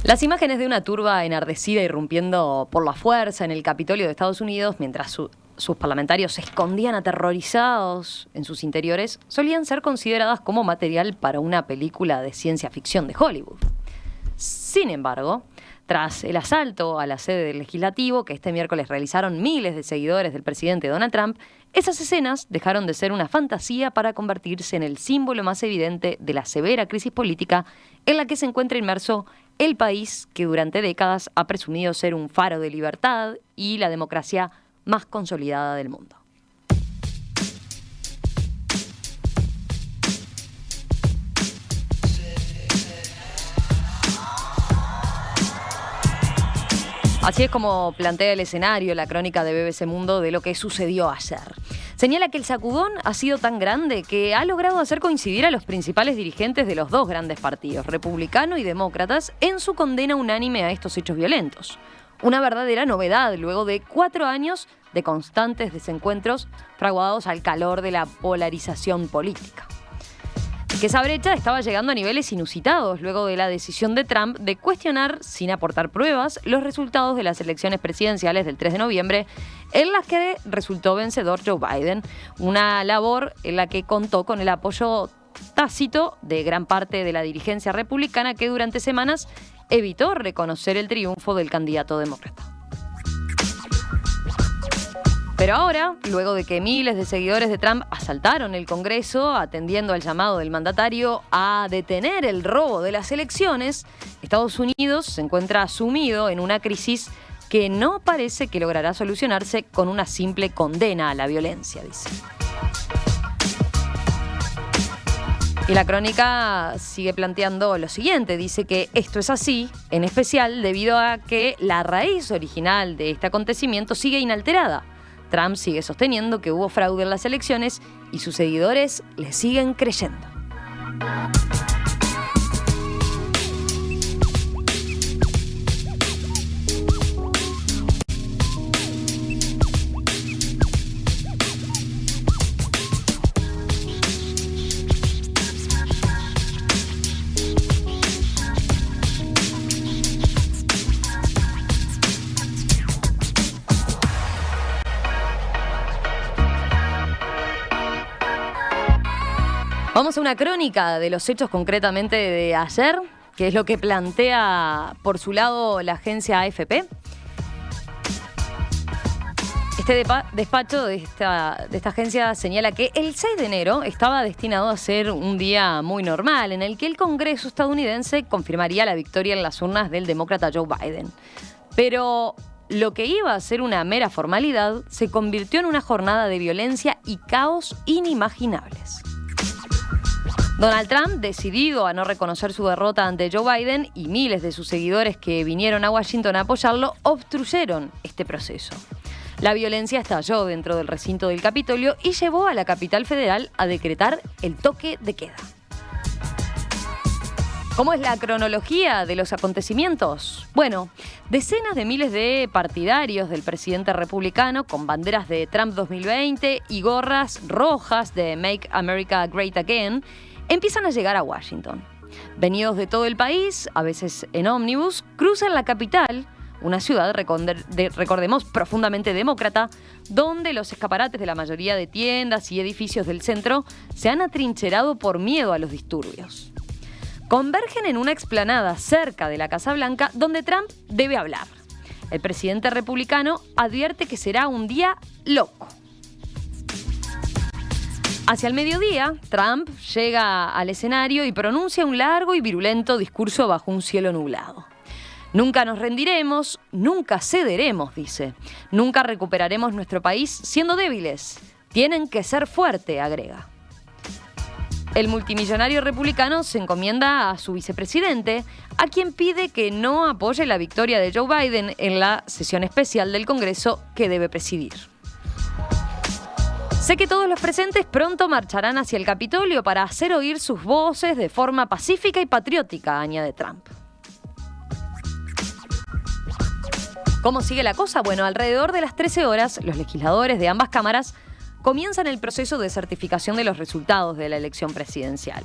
Las imágenes de una turba enardecida irrumpiendo por la fuerza en el Capitolio de Estados Unidos, mientras sus parlamentarios se escondían aterrorizados en sus interiores, solían ser consideradas como material para una película de ciencia ficción de Hollywood. Sin embargo, tras el asalto a la sede del Legislativo, que este miércoles realizaron miles de seguidores del presidente Donald Trump, esas escenas dejaron de ser una fantasía para convertirse en el símbolo más evidente de la severa crisis política en la que se encuentra inmerso el país que durante décadas ha presumido ser un faro de libertad y la democracia más consolidada del mundo. Así es como plantea el escenario la crónica de BBC Mundo de lo que sucedió ayer. Señala que el sacudón ha sido tan grande que ha logrado hacer coincidir a los principales dirigentes de los dos grandes partidos, republicano y demócratas, en su condena unánime a estos hechos violentos. Una verdadera novedad luego de 4 años de constantes desencuentros fraguados al calor de la polarización política. Que esa brecha estaba llegando a niveles inusitados luego de la decisión de Trump de cuestionar, sin aportar pruebas, los resultados de las elecciones presidenciales del 3 de noviembre, en las que resultó vencedor Joe Biden, una labor en la que contó con el apoyo tácito de gran parte de la dirigencia republicana que durante semanas evitó reconocer el triunfo del candidato demócrata. Pero ahora, luego de que miles de seguidores de Trump asaltaron el Congreso, atendiendo al llamado del mandatario a detener el robo de las elecciones, Estados Unidos se encuentra sumido en una crisis que no parece que logrará solucionarse con una simple condena a la violencia, dice. Y la crónica sigue planteando lo siguiente, dice que esto es así, en especial debido a que la raíz original de este acontecimiento sigue inalterada. Trump sigue sosteniendo que hubo fraude en las elecciones y sus seguidores le siguen creyendo. Vamos a una crónica de los hechos concretamente de ayer, que es lo que plantea por su lado la agencia AFP. Este despacho de esta agencia señala que el 6 de enero estaba destinado a ser un día muy normal, en el que el Congreso estadounidense confirmaría la victoria en las urnas del demócrata Joe Biden. Pero lo que iba a ser una mera formalidad se convirtió en una jornada de violencia y caos inimaginables. Donald Trump, decidido a no reconocer su derrota ante Joe Biden, y miles de sus seguidores que vinieron a Washington a apoyarlo, obstruyeron este proceso. La violencia estalló dentro del recinto del Capitolio y llevó a la capital federal a decretar el toque de queda. ¿Cómo es la cronología de los acontecimientos? Bueno, decenas de miles de partidarios del presidente republicano con banderas de Trump 2020 y gorras rojas de Make America Great Again empiezan a llegar a Washington. Venidos de todo el país, a veces en ómnibus, cruzan la capital, una ciudad, recordemos, profundamente demócrata, donde los escaparates de la mayoría de tiendas y edificios del centro se han atrincherado por miedo a los disturbios. Convergen en una explanada cerca de la Casa Blanca donde Trump debe hablar. El presidente republicano advierte que será un día loco. Hacia el mediodía, Trump llega al escenario y pronuncia un largo y virulento discurso bajo un cielo nublado. Nunca nos rendiremos, nunca cederemos, dice. Nunca recuperaremos nuestro país siendo débiles. Tienen que ser fuertes, agrega. El multimillonario republicano se encomienda a su vicepresidente, a quien pide que no apoye la victoria de Joe Biden en la sesión especial del Congreso que debe presidir. Sé que todos los presentes pronto marcharán hacia el Capitolio para hacer oír sus voces de forma pacífica y patriótica, añade Trump. ¿Cómo sigue la cosa? Bueno, alrededor de las 13 horas, los legisladores de ambas cámaras comienzan el proceso de certificación de los resultados de la elección presidencial.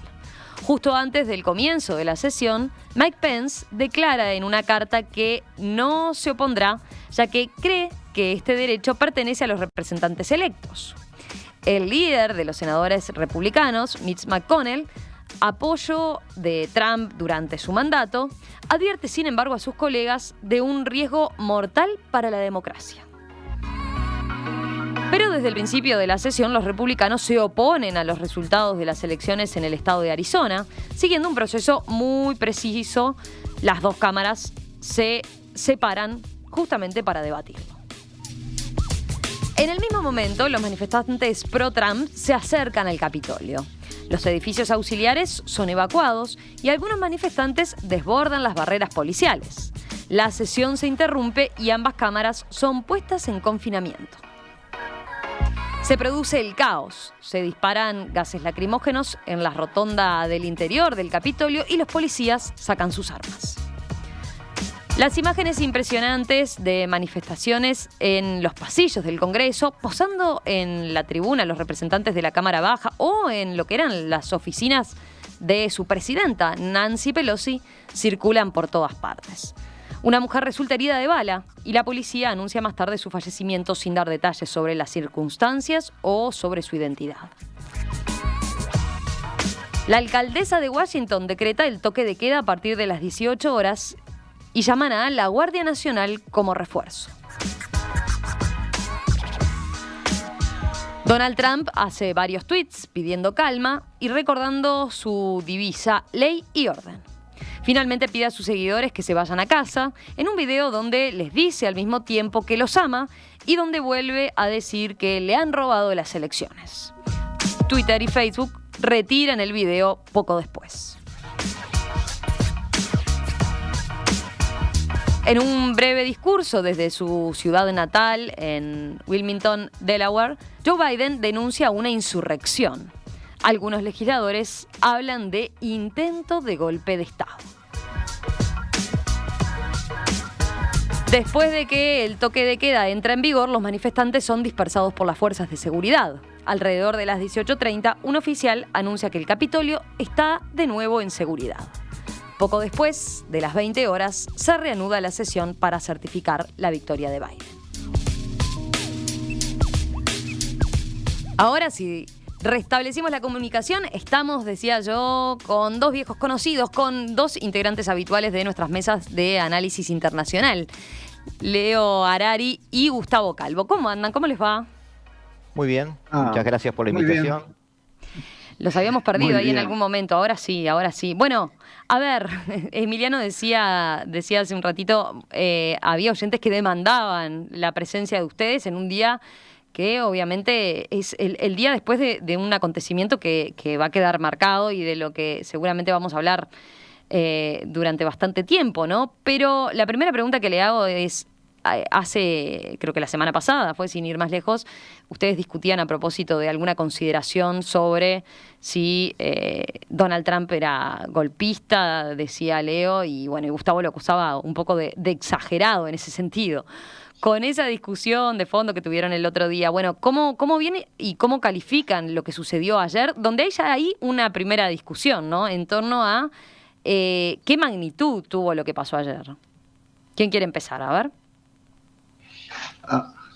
Justo antes del comienzo de la sesión, Mike Pence declara en una carta que no se opondrá, ya que cree que este derecho pertenece a los representantes electos. El líder de los senadores republicanos, Mitch McConnell, apoyo de Trump durante su mandato, advierte sin embargo a sus colegas de un riesgo mortal para la democracia. Pero desde el principio de la sesión, los republicanos se oponen a los resultados de las elecciones en el estado de Arizona, siguiendo un proceso muy preciso. Las dos cámaras se separan justamente para debatirlo. En el mismo momento, los manifestantes pro-Trump se acercan al Capitolio. Los edificios auxiliares son evacuados y algunos manifestantes desbordan las barreras policiales. La sesión se interrumpe y ambas cámaras son puestas en confinamiento. Se produce el caos. Se disparan gases lacrimógenos en la rotonda del interior del Capitolio y los policías sacan sus armas. Las imágenes impresionantes de manifestaciones en los pasillos del Congreso, posando en la tribuna los representantes de la Cámara Baja o en lo que eran las oficinas de su presidenta, Nancy Pelosi, circulan por todas partes. Una mujer resulta herida de bala y la policía anuncia más tarde su fallecimiento sin dar detalles sobre las circunstancias o sobre su identidad. La alcaldesa de Washington decreta el toque de queda a partir de las 18 horas y llaman a la Guardia Nacional como refuerzo. Donald Trump hace varios tweets pidiendo calma y recordando su divisa ley y orden. Finalmente pide a sus seguidores que se vayan a casa, en un video donde les dice al mismo tiempo que los ama y donde vuelve a decir que le han robado las elecciones. Twitter y Facebook retiran el video poco después. En un breve discurso desde su ciudad natal, en Wilmington, Delaware, Joe Biden denuncia una insurrección. Algunos legisladores hablan de intento de golpe de Estado. Después de que el toque de queda entra en vigor, los manifestantes son dispersados por las fuerzas de seguridad. Alrededor de las 18:30, un oficial anuncia que el Capitolio está de nuevo en seguridad. Poco después de las 20 horas, se reanuda la sesión para certificar la victoria de Biden. Ahora sí, restablecimos la comunicación. Estamos, decía yo, con dos viejos conocidos, con dos integrantes habituales de nuestras mesas de análisis internacional. Leo Harari y Gustavo Calvo. ¿Cómo andan? ¿Cómo les va? Muy bien, muchas gracias por la invitación. Los habíamos perdido ahí en algún momento, ahora sí, ahora sí. Bueno, a ver, Emiliano decía hace un ratito, había oyentes que demandaban la presencia de ustedes en un día que obviamente es el día después de un acontecimiento que va a quedar marcado y de lo que seguramente vamos a hablar durante bastante tiempo, ¿no? Pero la primera pregunta que le hago es, creo que la semana pasada, fue sin ir más lejos, ustedes discutían a propósito de alguna consideración sobre si Donald Trump era golpista, decía Leo, y bueno, y Gustavo lo acusaba un poco de exagerado en ese sentido. Con esa discusión de fondo que tuvieron el otro día, bueno, ¿cómo viene y cómo califican lo que sucedió ayer? Donde hay ya ahí una primera discusión, ¿no? En torno a qué magnitud tuvo lo que pasó ayer. ¿Quién quiere empezar? A ver.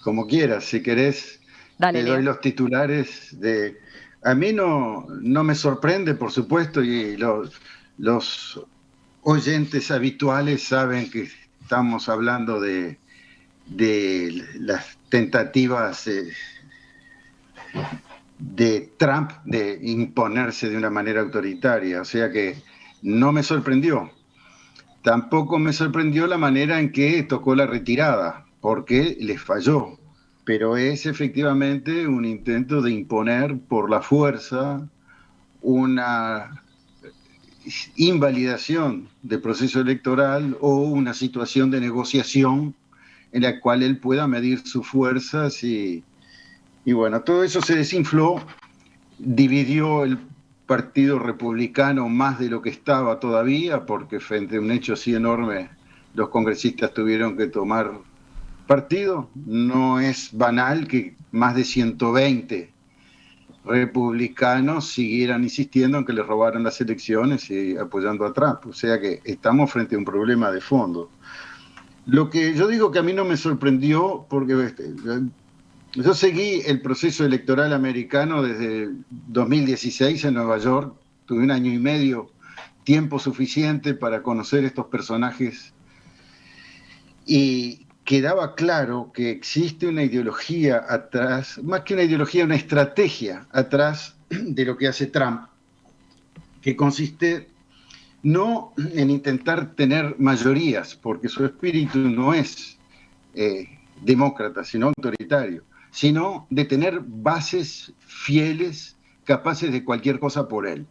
Como quieras, si querés. Dale, te doy Leo. los titulares de... A mí no me sorprende, por supuesto, y los oyentes habituales saben que estamos hablando de las tentativas de Trump de imponerse de una manera autoritaria, o sea que no me sorprendió. Tampoco me sorprendió la manera en que tocó la retirada, porque les falló, pero es efectivamente un intento de imponer por la fuerza una invalidación del proceso electoral o una situación de negociación en la cual él pueda medir sus fuerzas y bueno, todo eso se desinfló, dividió el Partido Republicano más de lo que estaba todavía, porque frente a un hecho así enorme los congresistas tuvieron que tomar partido. No es banal que más de 120 republicanos siguieran insistiendo en que les robaron las elecciones y apoyando a Trump. O sea que estamos frente a un problema de fondo. Lo que yo digo que a mí no me sorprendió, porque yo seguí el proceso electoral americano desde 2016 en Nueva York, tuve 1 año y medio, tiempo suficiente para conocer estos personajes, y quedaba claro que existe una ideología atrás, más que una ideología, una estrategia atrás de lo que hace Trump, que consiste no en intentar tener mayorías, porque su espíritu no es demócrata, sino autoritario, sino de tener bases fieles, capaces de cualquier cosa por él.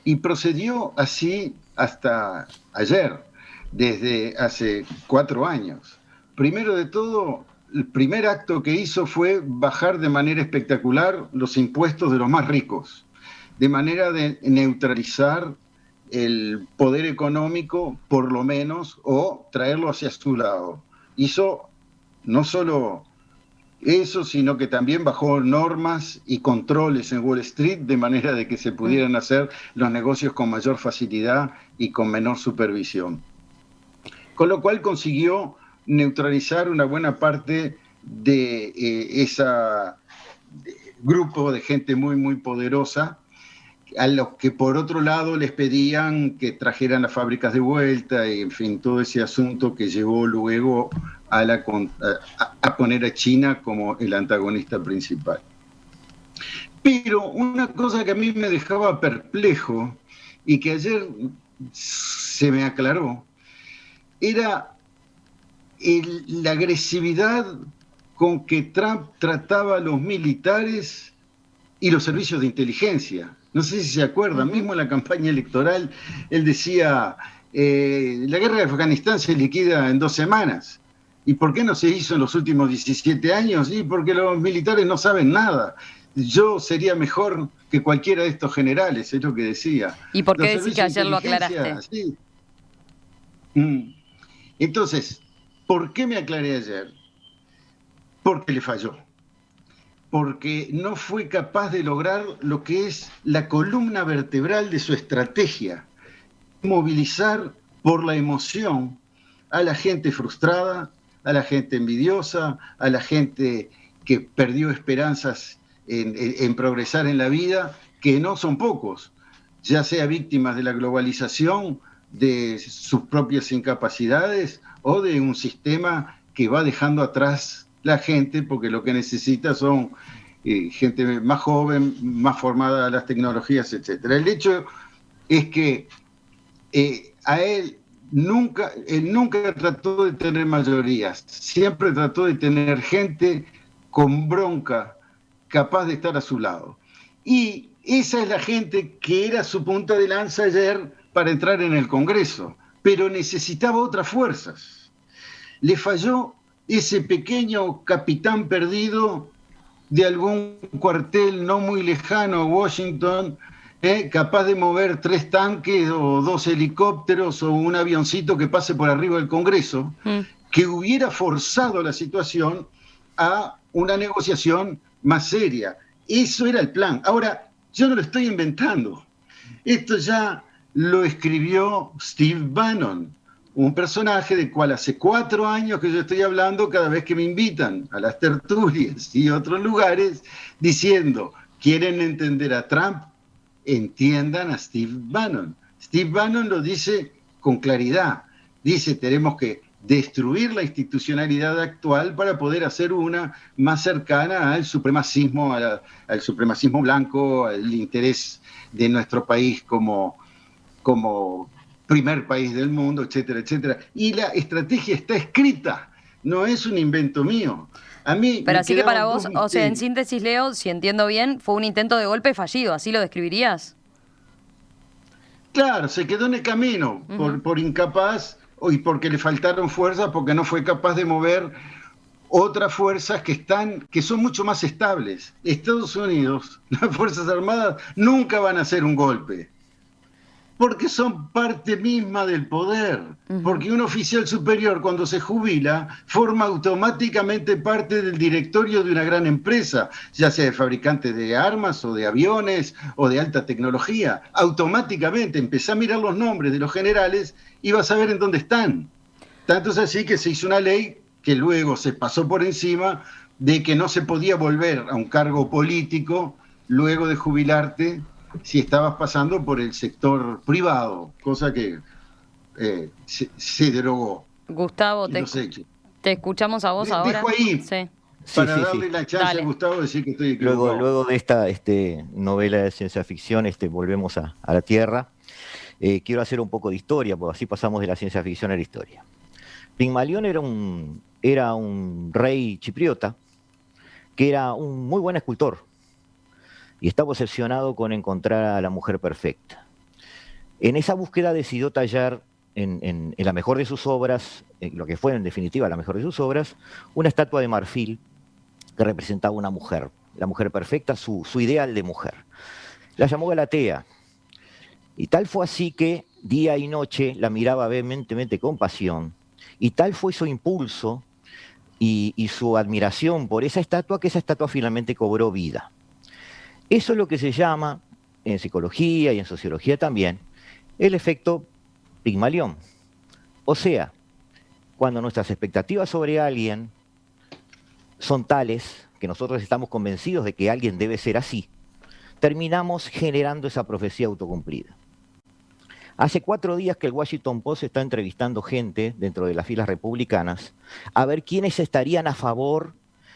Y procedió así hasta ayer, desde hace 4 años. Primero de todo, el primer acto que hizo fue bajar de manera espectacular los impuestos de los más ricos, de manera de neutralizar el poder económico, por lo menos, o traerlo hacia su lado. Hizo no solo eso, sino que también bajó normas y controles en Wall Street de manera de que se pudieran hacer los negocios con mayor facilidad y con menor supervisión. Con lo cual consiguió neutralizar una buena parte de ese grupo de gente muy, muy poderosa, a los que por otro lado les pedían que trajeran las fábricas de vuelta, y en fin, todo ese asunto que llevó luego a poner a China como el antagonista principal. Pero una cosa que a mí me dejaba perplejo y que ayer se me aclaró, era la agresividad con que Trump trataba a los militares y los servicios de inteligencia. No sé si se acuerdan, mismo en la campaña electoral, él decía, la guerra de Afganistán se liquida en 2 semanas. ¿Y por qué no se hizo en los últimos 17 años? Y porque los militares no saben nada. Yo sería mejor que cualquiera de estos generales, es lo que decía. ¿Y por qué decís que ayer lo aclaraste? Sí. Entonces, ¿por qué me aclaré ayer? Porque le falló. Porque no fue capaz de lograr lo que es la columna vertebral de su estrategia: movilizar por la emoción a la gente frustrada, a la gente envidiosa, a la gente que perdió esperanzas en progresar en la vida, que no son pocos, ya sea víctimas de la globalización, de sus propias incapacidades o de un sistema que va dejando atrás la gente, porque lo que necesita son gente más joven, más formada a las tecnologías, etc. El hecho es que él nunca trató de tener mayorías, siempre trató de tener gente con bronca, capaz de estar a su lado. Y esa es la gente que era su punta de lanza ayer para entrar en el Congreso, pero necesitaba otras fuerzas. Le falló ese pequeño capitán perdido de algún cuartel no muy lejano a Washington, capaz de mover 3 tanques o 2 helicópteros o un avioncito que pase por arriba del Congreso, que hubiera forzado la situación a una negociación más seria. Eso era el plan. Ahora, yo no lo estoy inventando. Esto ya lo escribió Steve Bannon, un personaje del cual hace 4 años que yo estoy hablando cada vez que me invitan a las tertulias y otros lugares, diciendo, ¿quieren entender a Trump? Entiendan a Steve Bannon. Steve Bannon lo dice con claridad. Dice, tenemos que destruir la institucionalidad actual para poder hacer una más cercana al supremacismo, al supremacismo blanco, al interés de nuestro país como primer país del mundo, etcétera, etcétera. Y la estrategia está escrita, no es un invento mío. A mí pero así que para vos, o sea, en síntesis, Leo, si entiendo bien, fue un intento de golpe fallido, ¿así lo describirías? Claro, se quedó en el camino por incapaz y porque le faltaron fuerzas, porque no fue capaz de mover otras fuerzas que son mucho más estables. Estados Unidos, las Fuerzas Armadas, nunca van a hacer un golpe. Porque son parte misma del poder. Porque un oficial superior, cuando se jubila, forma automáticamente parte del directorio de una gran empresa, ya sea de fabricantes de armas o de aviones o de alta tecnología. Automáticamente empezá a mirar los nombres de los generales y vas a ver en dónde están. Tanto es así que se hizo una ley que luego se pasó por encima de que no se podía volver a un cargo político luego de jubilarte si estabas pasando por el sector privado, cosa que se derogó. Gustavo, te escuchamos a vos ahora. Dejo ahí para darle la chance a Gustavo de decir que estoy equivocado. Luego de esta novela de ciencia ficción, volvemos a la Tierra. Quiero hacer un poco de historia, porque así pasamos de la ciencia ficción a la historia. Pigmalión era un rey chipriota que era un muy buen escultor y estaba obsesionado con encontrar a la mujer perfecta. En esa búsqueda decidió tallar en la mejor de sus obras, lo que fue en definitiva la mejor de sus obras, una estatua de marfil que representaba una mujer, la mujer perfecta, su ideal de mujer. La llamó Galatea, y tal fue así que día y noche la miraba vehementemente con pasión, y tal fue su impulso y su admiración por esa estatua, que esa estatua finalmente cobró vida. Eso es lo que se llama, en psicología y en sociología también, el efecto Pigmalión. O sea, cuando nuestras expectativas sobre alguien son tales que nosotros estamos convencidos de que alguien debe ser así, terminamos generando esa profecía autocumplida. Hace 4 días que el Washington Post está entrevistando gente dentro de las filas republicanas a ver quiénes estarían a favor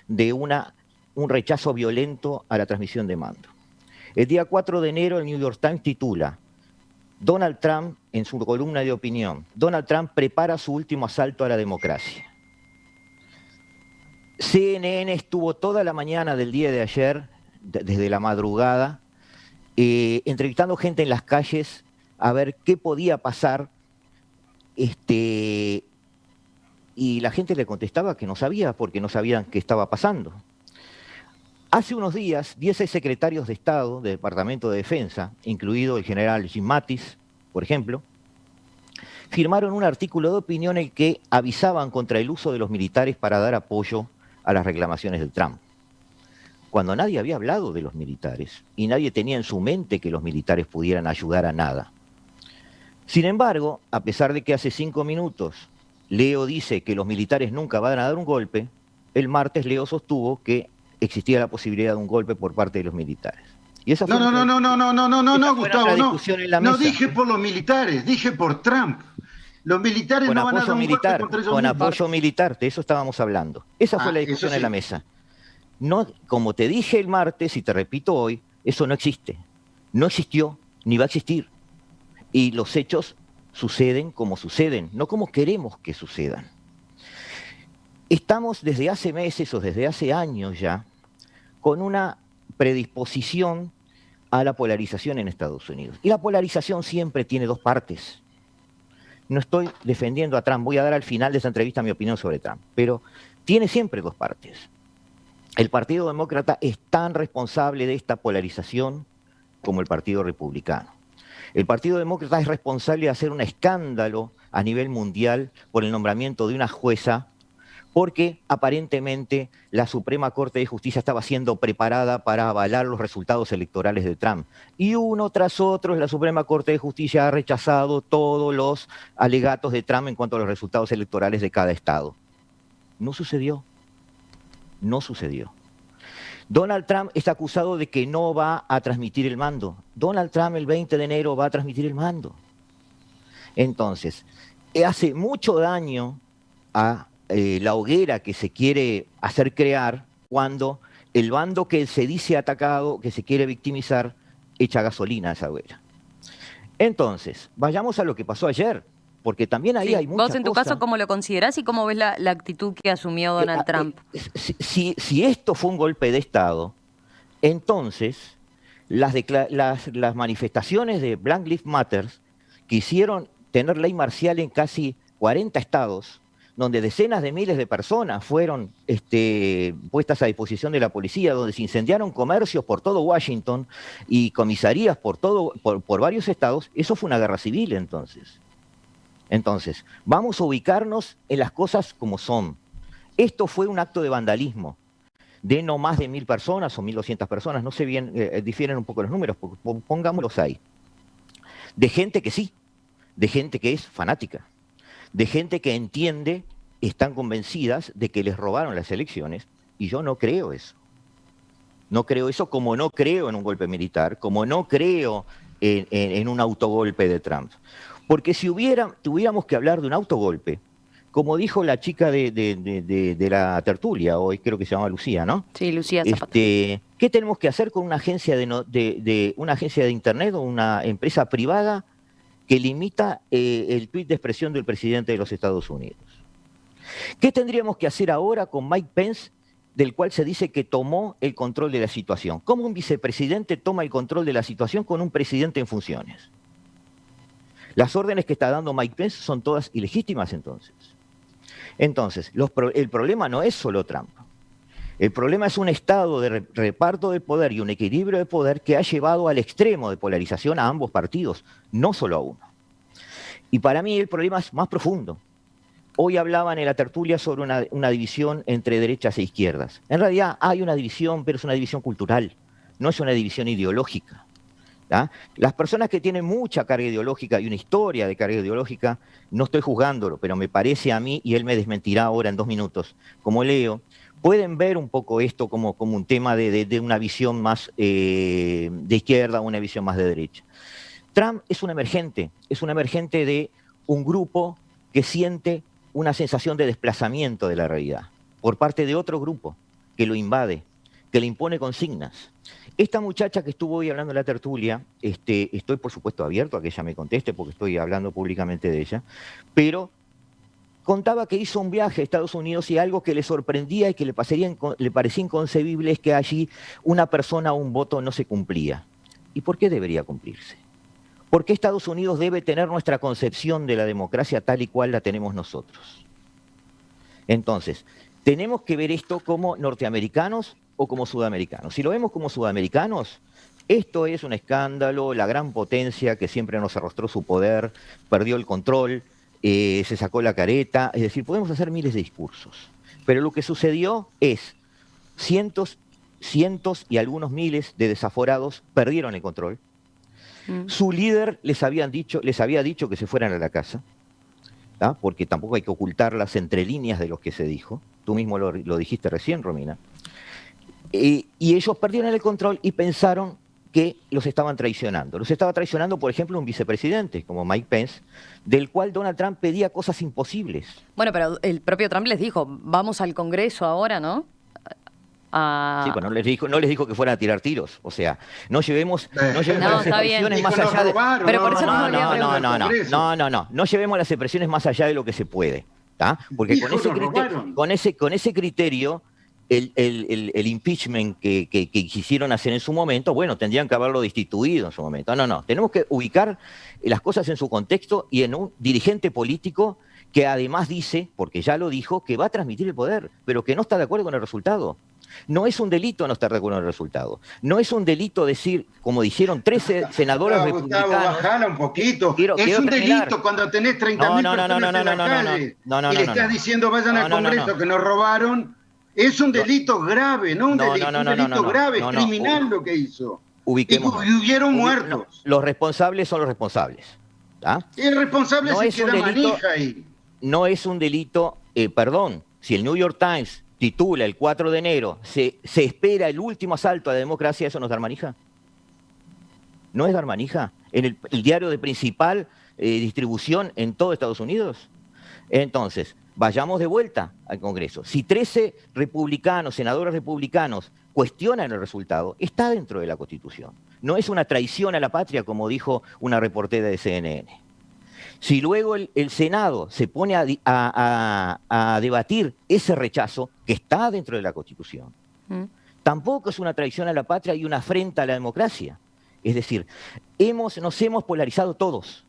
de un rechazo violento a la transmisión de mando. El día 4 de enero el New York Times titula: Donald Trump, en su columna de opinión, Donald Trump prepara su último asalto a la democracia. CNN estuvo toda la mañana del día de ayer, desde la madrugada, entrevistando gente en las calles a ver qué podía pasar, y la gente le contestaba que no sabía, porque no sabían qué estaba pasando. Hace unos días, 10 secretarios de Estado del Departamento de Defensa, incluido el general Jim Mattis, por ejemplo, firmaron un artículo de opinión en el que avisaban contra el uso de los militares para dar apoyo a las reclamaciones de Trump, cuando nadie había hablado de los militares y nadie tenía en su mente que los militares pudieran ayudar a nada. Sin embargo, a pesar de que hace 5 minutos Leo dice que los militares nunca van a dar un golpe, el martes Leo sostuvo que existía la posibilidad de un golpe por parte de los militares. Y esa fue no, Gustavo, no dije por los militares, dije por Trump. Los militares no van a dar un golpe contra ellos mismos. Con apoyo militar, de eso estábamos hablando. Esa fue la discusión en la mesa. No, como te dije el martes y te repito hoy, eso no existe. No existió, ni va a existir. Y los hechos suceden como suceden, no como queremos que sucedan. Estamos desde hace meses o desde hace años ya con una predisposición a la polarización en Estados Unidos. Y la polarización siempre tiene 2 partes. No estoy defendiendo a Trump, voy a dar al final de esta entrevista mi opinión sobre Trump, pero tiene siempre 2 partes. El Partido Demócrata es tan responsable de esta polarización como el Partido Republicano. El Partido Demócrata es responsable de hacer un escándalo a nivel mundial por el nombramiento de una jueza, porque aparentemente la Suprema Corte de Justicia estaba siendo preparada para avalar los resultados electorales de Trump. Y uno tras otro, la Suprema Corte de Justicia ha rechazado todos los alegatos de Trump en cuanto a los resultados electorales de cada estado. No sucedió. No sucedió. Donald Trump está acusado de que no va a transmitir el mando. Donald Trump el 20 de enero va a transmitir el mando. Entonces, hace mucho daño a la hoguera que se quiere hacer crear cuando el bando que se dice atacado, que se quiere victimizar, echa gasolina a esa hoguera. Entonces, vayamos a lo que pasó ayer, porque también ahí hay muchas cosas. Vos en tu caso, ¿cómo lo considerás y cómo ves la actitud que asumió Donald Trump? Si esto fue un golpe de Estado, entonces las manifestaciones de Black Lives Matter, que hicieron tener ley marcial en casi 40 estados, donde decenas de miles de personas fueron puestas a disposición de la policía, donde se incendiaron comercios por todo Washington y comisarías por varios estados, eso fue una guerra civil entonces. Entonces, vamos a ubicarnos en las cosas como son. Esto fue un acto de vandalismo de no más de 1000 personas o 1200 personas, no sé bien, difieren un poco los números, pongámoslos ahí. De gente que sí, de gente que es fanática, de gente que entiende, están convencidas de que les robaron las elecciones, y yo no creo eso. No creo eso, como no creo en un golpe militar, como no creo en un autogolpe de Trump. Porque si tuviéramos que hablar de un autogolpe, como dijo la chica de la tertulia, hoy creo que se llama Lucía, ¿no? Sí, Lucía Zapata. ¿Qué tenemos que hacer con una agencia una agencia de Internet o una empresa privada que limita el tuit de expresión del presidente de los Estados Unidos? ¿Qué tendríamos que hacer ahora con Mike Pence, del cual se dice que tomó el control de la situación? ¿Cómo un vicepresidente toma el control de la situación con un presidente en funciones? Las órdenes que está dando Mike Pence son todas ilegítimas entonces. Entonces, el problema no es solo Trump. El problema es un estado de reparto de poder y un equilibrio de poder que ha llevado al extremo de polarización a ambos partidos, no solo a uno. Y para mí el problema es más profundo. Hoy hablaban en la tertulia sobre una división entre derechas e izquierdas. En realidad hay una división, pero es una división cultural, no es una división ideológica. ¿Ah? Las personas que tienen mucha carga ideológica y una historia de carga ideológica, no estoy juzgándolo, pero me parece a mí, y él me desmentirá ahora en 2 minutos, como Leo, pueden ver un poco esto como un tema de una visión más de izquierda o una visión más de derecha. Trump es un emergente de un grupo que siente una sensación de desplazamiento de la realidad por parte de otro grupo que lo invade, que le impone consignas. Esta muchacha que estuvo hoy hablando en la tertulia, estoy por supuesto abierto a que ella me conteste porque estoy hablando públicamente de ella, pero contaba que hizo un viaje a Estados Unidos y algo que le sorprendía y que le parecía inconcebible es que allí una persona o un voto no se cumplía. ¿Y por qué debería cumplirse? ¿Por qué Estados Unidos debe tener nuestra concepción de la democracia tal y cual la tenemos nosotros? Entonces, tenemos que ver esto como norteamericanos o como sudamericanos. Si lo vemos como sudamericanos, esto es un escándalo, la gran potencia que siempre nos arrostró su poder, perdió el control, se sacó la careta, es decir, podemos hacer miles de discursos. Pero lo que sucedió es cientos y algunos miles de desaforados perdieron el control. Su líder les había dicho que se fueran a la casa, ¿tá? Porque tampoco hay que ocultar las entrelíneas de lo que se dijo. Tú mismo lo dijiste recién, Romina. Y ellos perdieron el control y pensaron que los estaban traicionando. Los estaba traicionando, por ejemplo, un vicepresidente como Mike Pence, del cual Donald Trump pedía cosas imposibles. Bueno, pero el propio Trump les dijo, vamos al Congreso ahora, ¿no? Sí, pues no les dijo que fueran a tirar tiros. O sea, no llevemos las expresiones más allá de... Pero por eso No llevemos las expresiones más allá de lo que se puede, ¿tá? Porque con ese criterio el impeachment que quisieron hacer en su momento, bueno, tendrían que haberlo destituido en su momento. No, tenemos que ubicar las cosas en su contexto y en un dirigente político que además dice, porque ya lo dijo, que va a transmitir el poder, pero que no está de acuerdo con el resultado. No es un delito no estar de acuerdo con el resultado. No es un delito decir, como dijeron 13 senadores republicanos... Bajala un poquito. Es un delito cuando tenés 30.000 personas en la calle y le estás diciendo vayan al Congreso que nos robaron. Es un delito grave, no un delito, un delito grave, criminal lo que hizo. Y hubieron muertos. Los responsables son los responsables. Y el responsable es el que da manija ahí. No es un delito, perdón, si el New York Times titula el 4 de enero, se espera el último asalto a la democracia, ¿eso no es dar manija? ¿No es dar manija? ¿En el diario de principal distribución en todo Estados Unidos? Entonces, vayamos de vuelta al Congreso. Si 13 republicanos, senadores republicanos, cuestionan el resultado, está dentro de la Constitución. No es una traición a la patria, como dijo una reportera de CNN. Si luego el Senado se pone a debatir ese rechazo, que está dentro de la Constitución, tampoco es una traición a la patria y una afrenta a la democracia. Es decir, nos hemos polarizado todos.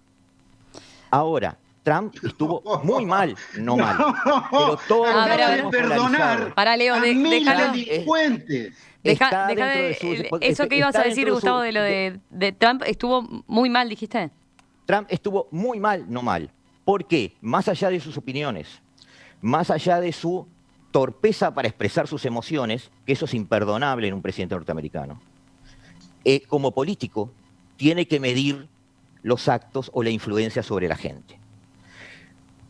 Ahora, Trump estuvo muy mal, no mal. Pero todos A ver, podemos perdonar Para Leo, a mil déjalo. delincuentes. Está Deja dentro de, de su... eso que ibas a está decir, dentro de su- Gustavo, de lo de Trump, estuvo muy mal, dijiste. Trump estuvo muy mal, no mal. ¿Por qué? Más allá de sus opiniones, más allá de su torpeza para expresar sus emociones, que eso es imperdonable en un presidente norteamericano, como político tiene que medir los actos o la influencia sobre la gente.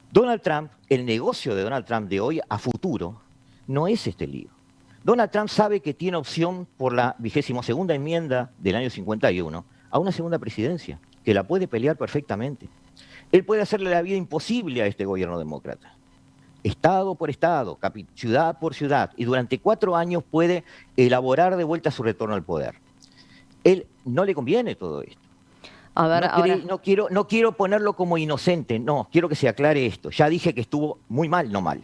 Donald Trump, el negocio de Donald Trump de hoy a futuro, no es este lío. Donald Trump sabe que tiene opción por la 22ª enmienda del año 51 a una segunda presidencia, que la puede pelear perfectamente. Él puede hacerle la vida imposible a este gobierno demócrata. Estado por estado, ciudad por ciudad, y durante 4 años puede elaborar de vuelta su retorno al poder. Él no le conviene todo esto. A ver, ahora. No quiero ponerlo como inocente, no, quiero que se aclare esto. Ya dije que estuvo muy mal, no mal.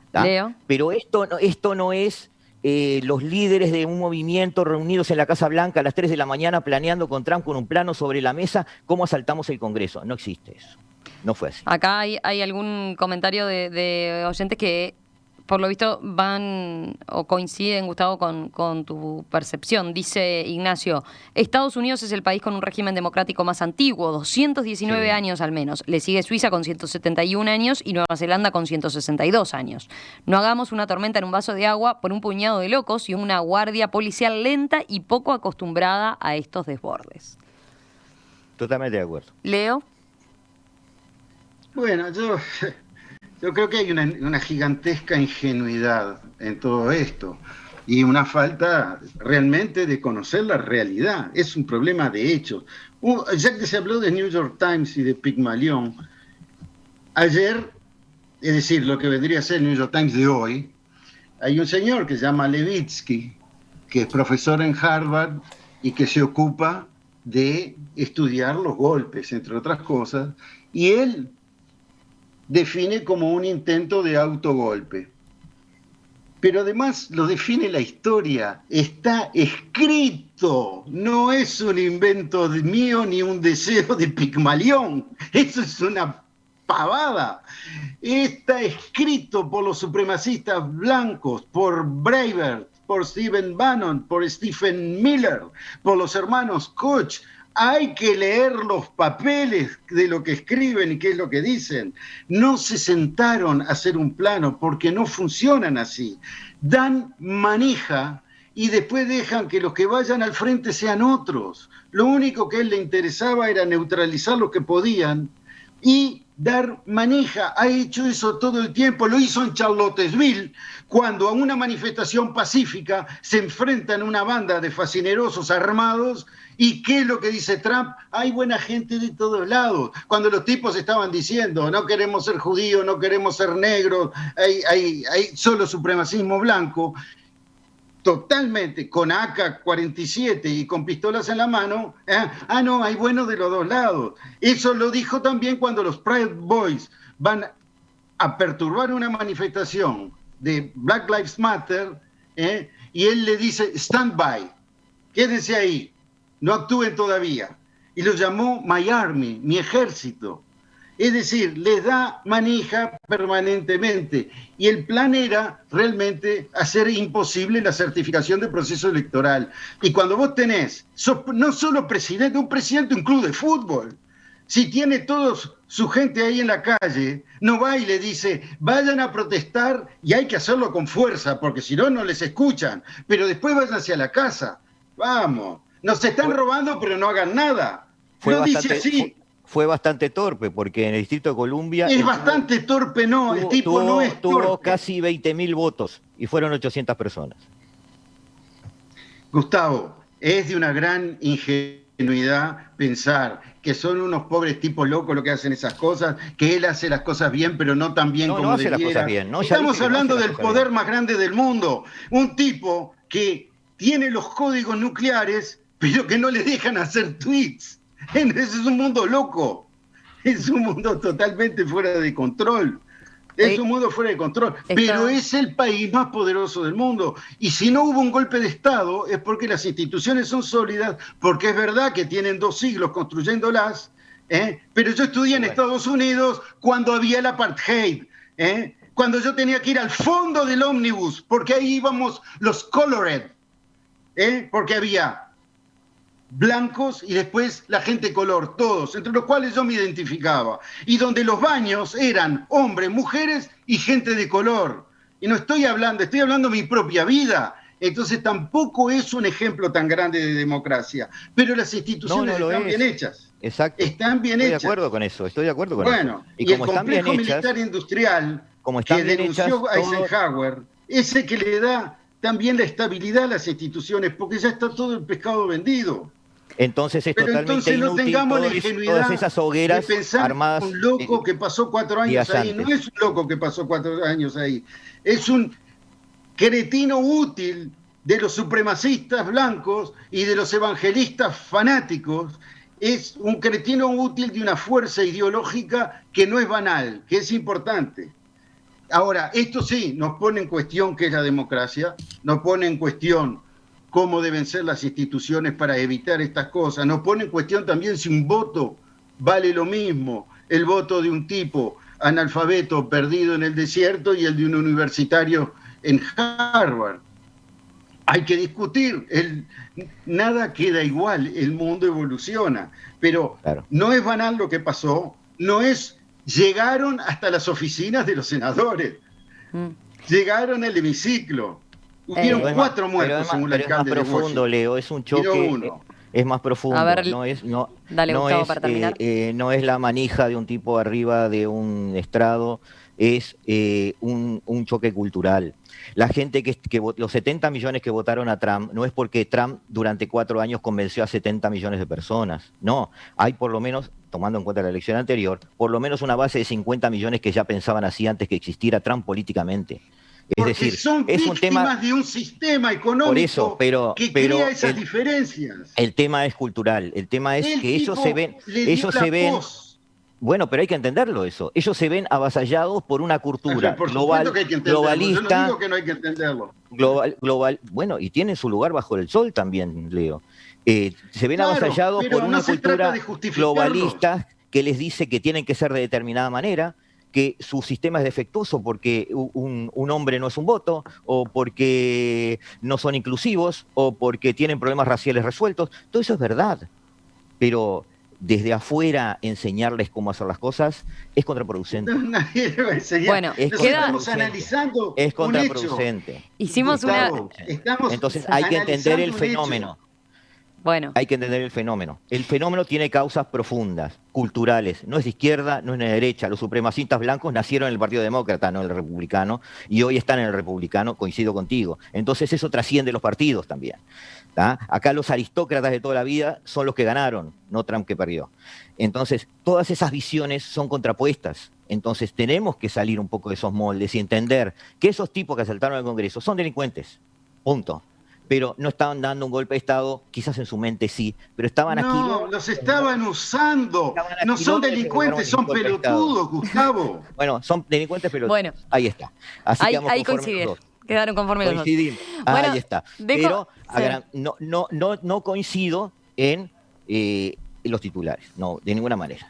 ¿Tá? Leo. Pero esto no es los líderes de un movimiento reunidos en la Casa Blanca a las 3 de la mañana planeando con Trump con un plano sobre la mesa cómo asaltamos el Congreso. No existe eso. No fue así. Acá hay algún comentario de oyentes que, por lo visto, van o coinciden, Gustavo, con tu percepción. Dice Ignacio, Estados Unidos es el país con un régimen democrático más antiguo, 219 Sí. años al menos. Le sigue Suiza con 171 años y Nueva Zelanda con 162 años. No hagamos una tormenta en un vaso de agua por un puñado de locos y una guardia policial lenta y poco acostumbrada a estos desbordes. Totalmente de acuerdo. Leo. Bueno, yo creo que hay una gigantesca ingenuidad en todo esto y una falta realmente de conocer la realidad. Es un problema de hechos. Ya que se habló de New York Times y de Pygmalion, ayer, es decir, lo que vendría a ser el New York Times de hoy, hay un señor que se llama Levitsky, que es profesor en Harvard y que se ocupa de estudiar los golpes, entre otras cosas, y él define como un intento de autogolpe. Pero además lo define la historia, está escrito, no es un invento mío ni un deseo de Pigmalión, eso es una pavada. Está escrito por los supremacistas blancos, por Breitbart, por Stephen Bannon, por Stephen Miller, por los hermanos Koch. Hay que leer los papeles de lo que escriben y qué es lo que dicen. No se sentaron a hacer un plano porque no funcionan así. Dan manija y después dejan que los que vayan al frente sean otros. Lo único que a él le interesaba era neutralizar lo que podían y dar manija. Ha hecho eso todo el tiempo. Lo hizo en Charlottesville, cuando a una manifestación pacífica se enfrentan una banda de fascinerosos armados. ¿Y qué es lo que dice Trump? Hay buena gente de todos lados. Cuando los tipos estaban diciendo, no queremos ser judíos, no queremos ser negros, hay solo supremacismo blanco, totalmente con AK-47 y con pistolas en la mano, no, hay buenos de los dos lados. Eso lo dijo también cuando los Proud Boys van a perturbar una manifestación de Black Lives Matter, y él le dice, stand by, quédense ahí, no actúen todavía. Y lo llamó My Army, mi ejército. Es decir, les da manija permanentemente. Y el plan era realmente hacer imposible la certificación del proceso electoral. Y cuando vos tenés, no solo presidente, un club de fútbol, si tiene todos su gente ahí en la calle, no va y le dice, vayan a protestar y hay que hacerlo con fuerza, porque si no, no les escuchan. Pero después váyanse a la casa. Vamos. Nos están robando, pero no hagan nada. Lo dice así. Fue bastante torpe, porque en el Distrito de Columbia... Es bastante torpe, no. El tipo no es torpe. Tuvo casi 20.000 votos y fueron 800 personas. Gustavo, es de una gran ingenuidad pensar que son unos pobres tipos locos los que hacen esas cosas, que él hace las cosas bien, pero no tan bien como debiera. No hace las cosas bien. No, estamos hablando del poder más grande del mundo. Un tipo que tiene los códigos nucleares, pero que no le dejan hacer tweets. Ese es un mundo loco. Es un mundo totalmente fuera de control. Es un mundo fuera de control. Pero es el país más poderoso del mundo. Y si no hubo un golpe de Estado, es porque las instituciones son sólidas, porque es verdad que tienen 2 siglos construyéndolas, Pero yo estudié en Bueno. Estados Unidos cuando había el apartheid, cuando yo tenía que ir al fondo del ómnibus, porque ahí íbamos los colored, porque había blancos y después la gente color, todos, entre los cuales yo me identificaba, y donde los baños eran hombres, mujeres y gente de color. Y no estoy hablando de mi propia vida. Entonces tampoco es un ejemplo tan grande de democracia, pero las instituciones están bien hechas. Exacto. Están bien hechas. Estoy de acuerdo con eso, estoy de acuerdo con eso. Bueno, y el complejo militar industrial que denunció Eisenhower, ese que le da también la estabilidad a las instituciones, porque ya está todo el pescado vendido. Entonces es Pero totalmente entonces no inútil tengamos la ingenuidad todas esas hogueras de pensar armadas. Un loco que pasó 4 años ahí, antes. no es un loco que pasó 4 años ahí, es un cretino útil de los supremacistas blancos y de los evangelistas fanáticos, es un cretino útil de una fuerza ideológica que no es banal, que es importante. Ahora, esto sí, nos pone en cuestión qué es la democracia, nos pone en cuestión cómo deben ser las instituciones para evitar estas cosas, nos pone en cuestión también si un voto vale lo mismo, el voto de un tipo analfabeto perdido en el desierto y el de un universitario en Harvard. Hay que discutir, nada queda igual, el mundo evoluciona, pero claro, no es banal lo que pasó, no es, llegaron hasta las oficinas de los senadores, llegaron al hemiciclo, hubieron 4 muertos según el alcalde de Washington. Es más profundo, Leo, es un choque, es más profundo, a ver, dale, Gustavo, para terminar. No es la manija de un tipo arriba de un estrado, es un choque cultural. La gente los 70 millones que votaron a Trump, no es porque Trump durante 4 años convenció a 70 millones de personas. No, hay por lo menos, tomando en cuenta la elección anterior, por lo menos una base de 50 millones que ya pensaban así antes que existiera Trump políticamente. Es decir, son es un tema de un sistema económico por eso, que crea esas diferencias. El tema es cultural, el tema es que ellos se ven. Bueno, pero hay que entenderlo eso. Ellos se ven avasallados por una cultura globalista. Yo no digo que no hay que entenderlo. Bueno, y tienen su lugar bajo el sol también, Leo. Se ven avasallados por una cultura globalista que les dice que tienen que ser de determinada manera, que su sistema es defectuoso porque un hombre no es un voto, o porque no son inclusivos, o porque tienen problemas raciales resueltos. Todo eso es verdad, pero desde afuera enseñarles cómo hacer las cosas es contraproducente. Nadie le va a enseñar. Bueno, estamos analizando es contraproducente. Un hecho. Hicimos Entonces hay que entender el fenómeno. Bueno. Hay que entender el fenómeno. El fenómeno tiene causas profundas, culturales. No es de izquierda, no es de derecha. Los supremacistas blancos nacieron en el Partido Demócrata, no en el Republicano, y hoy están en el Republicano, coincido contigo. Entonces eso trasciende los partidos también. ¿Tá? Acá los aristócratas de toda la vida son los que ganaron, no Trump que perdió. Entonces, todas esas visiones son contrapuestas. Entonces tenemos que salir un poco de esos moldes y entender que esos tipos que asaltaron al Congreso son delincuentes. Punto. Pero no estaban dando un golpe de Estado, quizás en su mente sí, pero estaban aquí. No, los estaban usando. No son delincuentes, son pelotudos, Gustavo. Bueno, son delincuentes pelotudos. Bueno, ahí está. Así ahí coincidieron. Quedaron conformes los dos. Bueno, ahí está. Pero no coincido en los titulares, no, de ninguna manera.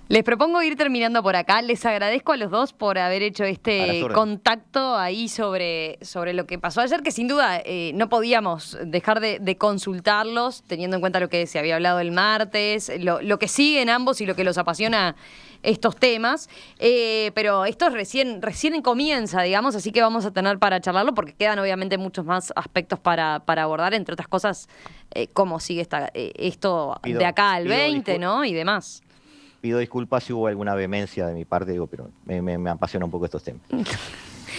Les propongo ir terminando por acá. Les agradezco a los dos por haber hecho este contacto ahí sobre lo que pasó ayer, que sin duda no podíamos dejar de consultarlos, teniendo en cuenta lo que se había hablado el martes, lo que siguen ambos y lo que los apasiona estos temas. Pero esto recién comienza, digamos, así que vamos a tener para charlarlo, porque quedan obviamente muchos más aspectos para abordar, entre otras cosas, cómo sigue esto de acá al 20, ¿no? Y demás. Pido disculpas si hubo alguna vehemencia de mi parte, digo, pero me apasiona un poco estos temas.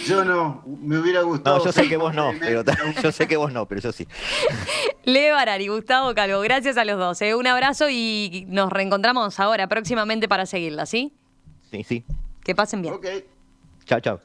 Yo no, me hubiera gustado. No, yo sé que vos no, pero yo sí. Leo Harari, Gustavo Calvo, gracias a los dos. Un abrazo y nos reencontramos ahora, próximamente, para seguirla, ¿sí? Sí. Que pasen bien. Ok. Chao.